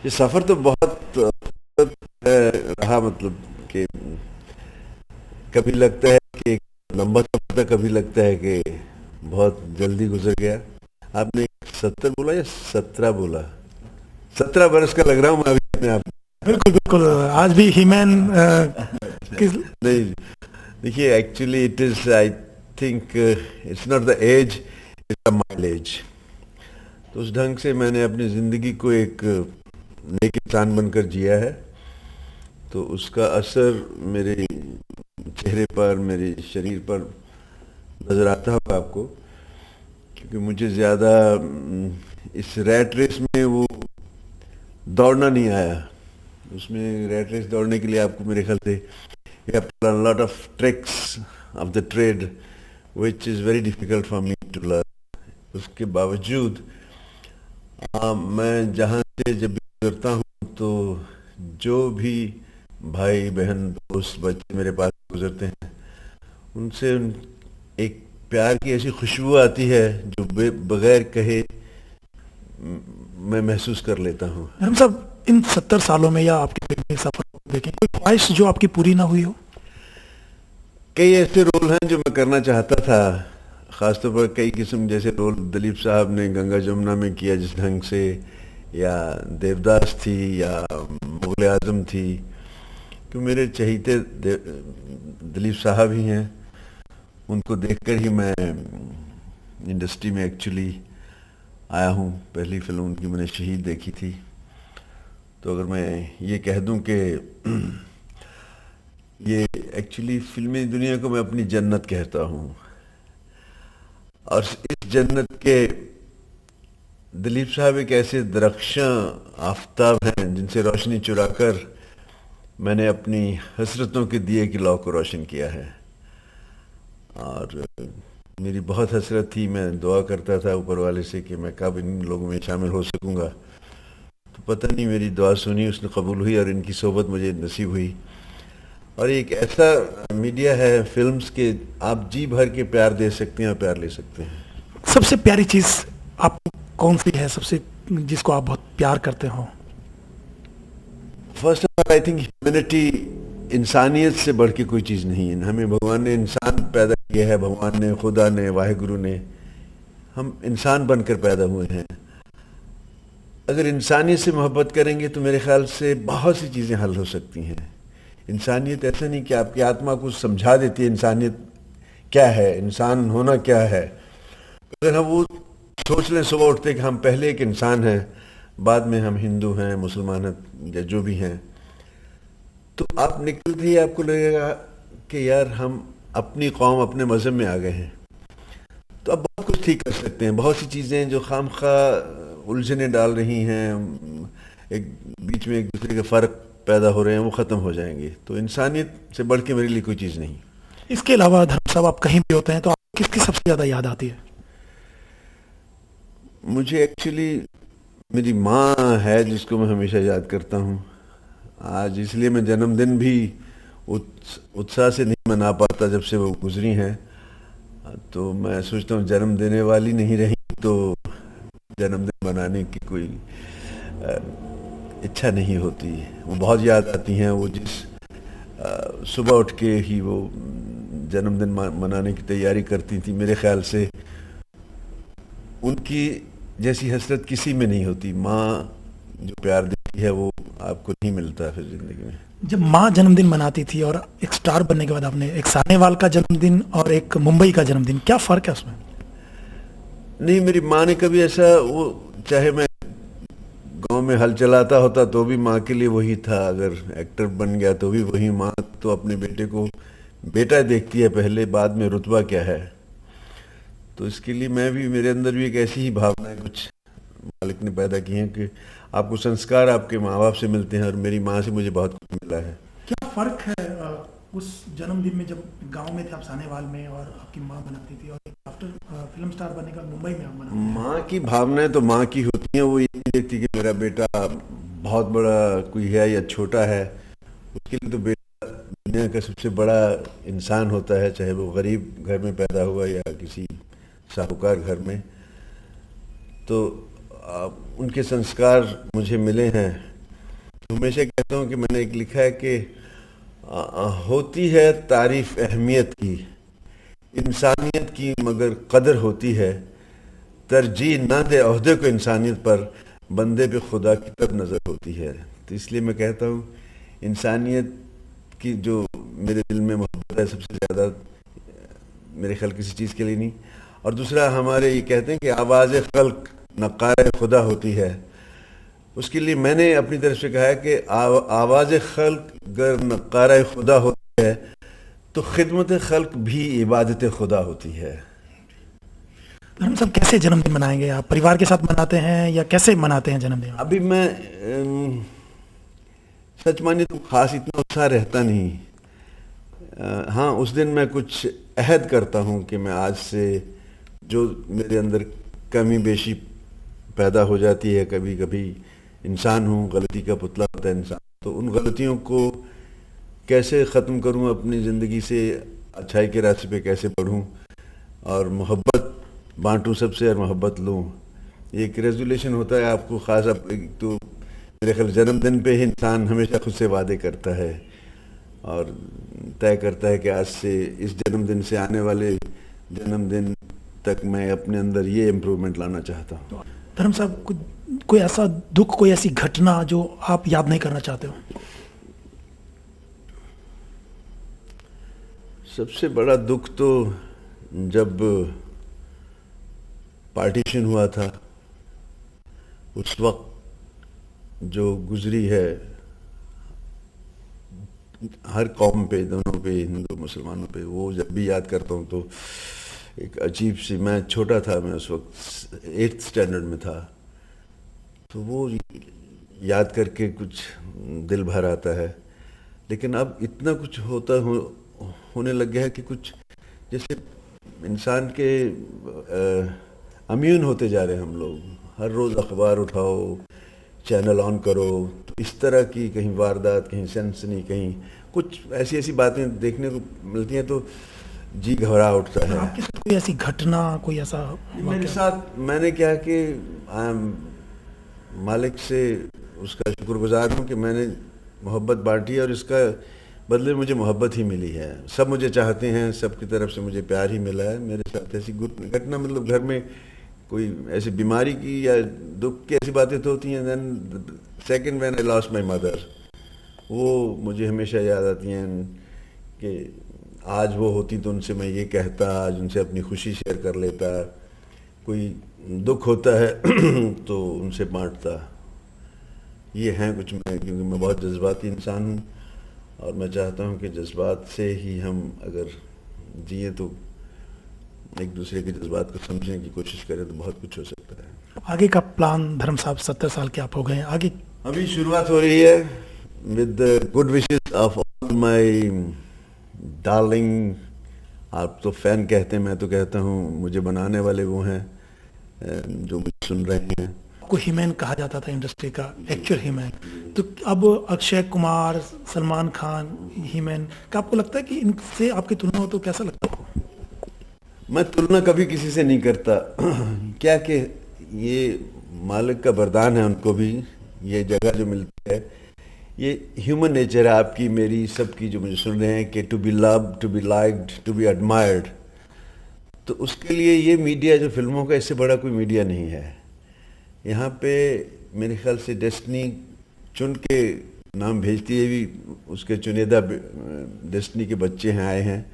ये सफ़र तो बहुत रहा, मतलब कि कभी लगता है कि एक लंबा सफ़र था, कभी लगता है कि बहुत जल्दी गुजर गया। आपने 70 बोला या 17 बोला? 17 बरस का लग रहा हूँ मैं अभी अपने आप बिल्कुल बिल्कुल। आज भी हीमैन को। किस नहीं, देखिए, actually it is, I think it's not the age, it's the mileage. तो उस ढंग से मैंने अपनी ज़िंदगी को एक नेक इंसान बनकर जिया है, तो उसका असर मेरे चेहरे पर, मेरे शरीर पर नज़र आता होगा आपको। क्योंकि मुझे ज़्यादा इस रैट रेस में वो दौड़ना नहीं आया। उसमें रैट रेस दौड़ने के लिए आपको मेरे ख्याल से you have to learn a lot of tricks of the trade which is very difficult for me to learn. उसके बावजूद मैं जहाँ से जब भी गुजरता हूँ तो जो भी भाई बहन दोस्त बच्चे मेरे पास गुजरते हैं, उनसे एक प्यार की ऐसी खुशबू आती है जो बगैर कहे मैं महसूस कर लेता हूँ। हम सब इन 70 सालों में या आपके फिल्मी सफर को देखें, कोई ख्वाहिश जो आपकी पूरी ना हुई हो? कई ऐसे रोल हैं जो मैं करना चाहता था, ख़ासतौर पर कई किस्म, जैसे रोल दिलीप साहब ने गंगा जमुना में किया जिस ढंग से, या देवदास थी, या मुग़ल आज़म थी। कि मेरे चहीते दिलीप साहब ही हैं, उनको देखकर ही मैं इंडस्ट्री में एक्चुअली आया हूँ। पहली फिल्म उनकी मैंने शहीद देखी थी। तो अगर मैं ये कह दूं कि ये एक्चुअली फिल्मी दुनिया को मैं अपनी जन्नत कहता हूँ, और इस जन्नत के दिलीप साहब एक ऐसे दरख्शां आफताब हैं जिनसे रोशनी चुराकर मैंने अपनी हसरतों के दिए की लौ को रोशन किया है। और मेरी बहुत हसरत थी, मैं दुआ करता था ऊपर वाले से कि मैं कब इन लोगों में शामिल हो सकूंगा। तो पता नहीं, मेरी दुआ सुनी, उसने कबूल हुई और इनकी सोबत मुझे नसीब हुई। और एक ऐसा मीडिया है फिल्म्स के, आप जी भर के प्यार दे सकते हैं और प्यार ले सकते हैं। सबसे प्यारी चीज आपको कौन सी है, सबसे जिसको आप बहुत प्यार करते हो? First of all I think humanity, इंसानियत से बढ़ के कोई चीज़ नहीं है। हमें भगवान ने इंसान पैदा किया है, भगवान ने, खुदा ने, वाहिगुरु ने, हम इंसान बनकर पैदा हुए हैं। अगर इंसानियत से मोहब्बत करेंगे तो मेरे ख्याल से बहुत सी चीज़ें हल हो सकती हैं। इंसानियत ऐसा नहीं कि आपकी आत्मा को समझा देती है इंसानियत क्या है, इंसान होना क्या है। अगर हम वो सोच लें सुबह उठते कि हम पहले एक इंसान हैं, बाद में हम हिंदू हैं, मुसलमान हैं, या जो भी हैं, तो आप निकलते ही आपको लगेगा कि यार हम अपनी कौम, अपने मज़हब में आ गए हैं। तो अब बहुत कुछ ठीक कर सकते हैं। बहुत सी चीज़ें जो खामखा उलझने डाल रही हैं, एक बीच में एक दूसरे के फ़र्क पैदा हो रहे हैं, वो ख़त्म हो जाएंगे। तो इंसानियत से बढ़ के मेरे लिए कोई चीज़ नहीं। इसके अलावा धर्म साहब, आप कहीं भी होते हैं तो आपको किसकी सबसे ज्यादा याद आती है? मुझे एक्चुअली मेरी माँ है जिसको मैं हमेशा याद करता हूँ। आज इसलिए मैं जन्मदिन भी उत्साह से नहीं मना पाता जब से वो गुजरी हैं। तो मैं सोचता हूँ जन्म देने वाली नहीं रही तो जन्मदिन मनाने की कोई अ, इच्छा नहीं होती। वो बहुत याद आती हैं, वो जिस सुबह उठ के ही वो जन्मदिन मनाने की तैयारी करती थी। मेरे ख्याल से उनकी जैसी हसरत किसी में नहीं होती। माँ जो प्यार देती है वो आपको नहीं मिलता फिर ज़िंदगी में। जब माँ जन्मदिन मनाती थी और एक स्टार बनने के बाद आपने एक सानेवाल का जन्मदिन और एक मुंबई का जन्मदिन, क्या फर्क है उसमें? नहीं, मेरी माँ ने कभी ऐसा, वो चाहे मैं गांव में हल चलाता होता तो भी माँ के लिए वही था, अगर एक्टर बन गया तो भी वही। माँ तो अपने बेटे को बेटा देखती है पहले, बाद में रुतबा क्या है। तो इसके लिए मैं भी, मेरे अंदर भी एक ऐसी ही भावना है, कुछ मालिक ने पैदा की है कि आपको संस्कार आपके माँ बाप से मिलते हैं, और मेरी माँ से मुझे बहुत कुछ मिला है। क्या फर्क है उस जन्मदिन में जब गांव में थे आप सानेवाल में और आपकी माँ बनाती थी, और आफ्टर फिल्म स्टार बनने का मुंबई में आप बनाते हैं? माँ की भावनाएं तो माँ की होती हैं, वो ये नहीं देखती कि मेरा बेटा बहुत बड़ा कोई है या छोटा है। उसके लिए तो बेटा दुनिया का सबसे बड़ा इंसान होता है, चाहे वो गरीब घर में पैदा हुआ या किसी साहूकार घर में। तो उनके संस्कार मुझे मिले हैं, तो हमेशा कहता हूँ कि मैंने एक लिखा है कि होती है तारीफ अहमियत की, इंसानियत की मगर कदर होती है, तरजीह ना दे ओहदे को इंसानियत पर, बंदे पे खुदा की तब नज़र होती है। तो इसलिए मैं कहता हूँ इंसानियत की जो मेरे दिल में मोहब्बत है सबसे ज़्यादा, मेरे ख्याल किसी चीज़ के लिए नहीं। और दूसरा हमारे ये कहते हैं कि आवाज़ खल्क नक़ार खुदा होती है, उसके लिए मैंने अपनी तरफ से कहा है कि आवाज़ खल्क अगर नक़ार खुदा होती है तो खिदमत खल्क भी इबादत खुदा होती है। धर्म साहब, कैसे जन्मदिन मनाएंगे आप? परिवार के साथ मनाते हैं या कैसे मनाते हैं जन्मदिन? अभी मैं सच मानिए तो खास इतना उत्साह रहता नहीं। हाँ, उस दिन मैं कुछ अहद करता हूँ कि मैं आज से जो मेरे अंदर कमी बेशी पैदा हो जाती है, कभी कभी इंसान हूँ, गलती का पुतला होता है इंसान, तो उन गलतियों को कैसे ख़त्म करूँ, अपनी ज़िंदगी से अच्छाई के रास्ते पे कैसे बढ़ूँ और मोहब्बत बांटूँ सबसे और मोहब्बत लूँ। एक रेजोल्यूशन होता है आपको ख़ास, आप तो मेरे ख्याल जन्मदिन पे ही इंसान हमेशा खुद से वादे करता है और तय करता है कि आज से इस जन्मदिन से आने वाले जन्मदिन तक मैं अपने अंदर ये इम्प्रूवमेंट लाना चाहता हूँ। धर्म साहब, कोई ऐसा दुख, कोई ऐसी घटना जो आप याद नहीं करना चाहते हो? सबसे बड़ा दुख तो जब पार्टीशन हुआ था उस वक्त जो गुजरी है हर कौम पे, दोनों पे, हिंदू मुसलमानों पे, वो जब भी याद करता हूँ तो एक अजीब सी, मैं छोटा था, मैं उस वक्त 8th स्टैंडर्ड में था, तो वो याद करके कुछ दिल भर आता है। लेकिन अब इतना कुछ होने लग गया है कि कुछ जैसे इंसान के अम्यून होते जा रहे हैं हम लोग। हर रोज़ अखबार उठाओ, चैनल ऑन करो, तो इस तरह की कहीं वारदात, कहीं सनसनी, कहीं कुछ ऐसी ऐसी बातें देखने को मिलती हैं तो जी घबरा उठता है। आपके साथ कोई ऐसी घटना, कोई ऐसा मेरे साथ, मैंने क्या कि मालिक से उसका शुक्रगुजार हूँ कि मैंने मोहब्बत बांटी और इसका बदले मुझे मोहब्बत ही मिली है। सब मुझे चाहते हैं, सबकी तरफ से मुझे प्यार ही मिला है। मेरे साथ ऐसी घटना, मतलब घर में कोई ऐसी बीमारी की या दुख की ऐसी बातें तो होती हैं। Then second when I lost my mother, वो मुझे हमेशा याद आती हैं कि आज वो होती तो उनसे मैं ये कहता, आज उनसे अपनी खुशी शेयर कर लेता, कोई दुख होता है तो उनसे बांटता। ये हैं कुछ मैं, क्योंकि मैं बहुत जज्बाती इंसान हूँ और मैं चाहता हूँ कि जज्बात से ही हम अगर जिए तो एक दूसरे के जज्बात को समझने की कोशिश करें तो बहुत कुछ हो सकता है। आगे का प्लान धर्म साहब, 70 साल के आप हो गए हैं, आगे? अभी शुरुआत हो रही है with the good wishes of all my darling. आप तो फैन कहते हैं, मैं तो कहता हूँ मुझे बनाने वाले वो हैं जो मुझे सुन रहे हैं। आपको हीमैन कहा जाता था इंडस्ट्री का, एक्चुअल हीमैन, तो अब अक्षय कुमार, सलमान खान, हीमैन का आपको लगता है कि इनसे आपकी तुलना हो तो कैसा लगता है? मैं तुलना कभी किसी से नहीं करता क्या कि ये मालिक का वरदान है, उनको भी ये जगह जो मिलती है, ये ह्यूमन नेचर है आपकी, मेरी, सबकी, जो मुझे सुन रहे हैं कि to be loved, to be liked, to be admired. तो उसके लिए ये मीडिया जो फिल्मों का, इससे बड़ा कोई मीडिया नहीं है। यहाँ पे मेरे ख्याल से डेस्टिनी चुन के नाम भेजती है, भी उसके चुनिंदा डेस्टिनी के बच्चे हैं, आए हैं,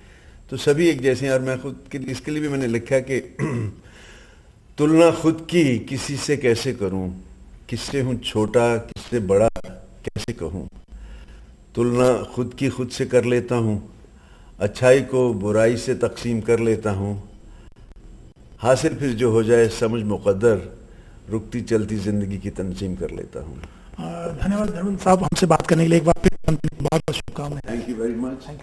तो सभी एक जैसे हैं। और मैं खुद के लिए, इसके लिए भी मैंने लिखा कि तुलना खुद की किसी से कैसे करूं, किससे हूं छोटा, किससे बड़ा कैसे कहूं। तुलना खुद की खुद से कर लेता हूं, अच्छाई को बुराई से तकसीम कर लेता हूं, हासिल फिर जो हो जाए समझ मुक़द्दर, रुकती चलती ज़िंदगी की तंजीम कर लेता हूं। धन्यवाद धर्मेंद्र साहब, हमसे बात करने के लिए एक बार फिर बहुत बहुत शुभकामनाएं। Thank you very much.